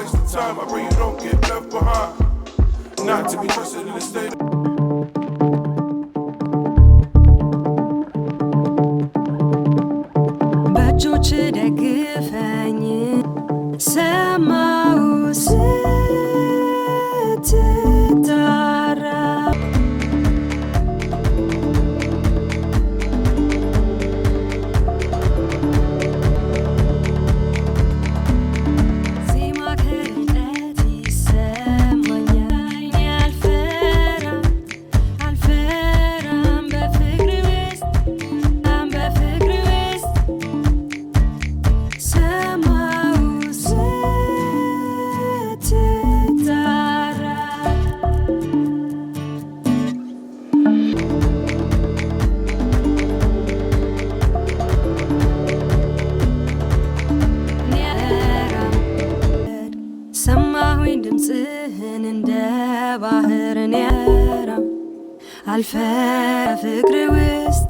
waste of time. I pray you don't get left behind. Not to be trusted in this state. በእጆች ደግፈኝ ሰማው ስትጠራ ዜማ ከርቀት ይሰማኛል። አልፈራም በፍቅር ውስጥ ሰማው ስትጠራ ሰማሁኝ ድምፅህን እንደ ባህር ያራም አልፈራ ፍቅር ውስጥ